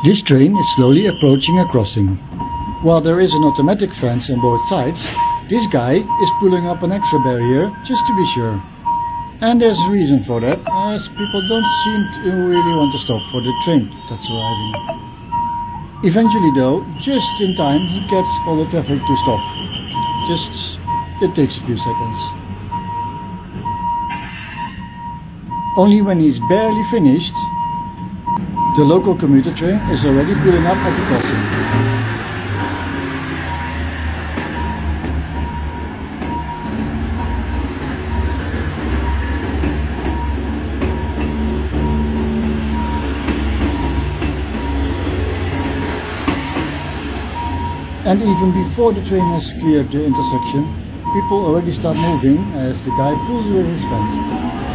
This train is slowly approaching a crossing. While there is an automatic fence on both sides, this guy is pulling up an extra barrier just to be sure. And there's a reason for that, as people don't seem to really want to stop for the train that's arriving. Eventually though, just in time, he gets all the traffic to stop. It takes a few seconds. Only when he's barely finished, the local commuter train is already pulling up at the crossing. And even before the train has cleared the intersection, people already start moving as the guy pulls away his fence.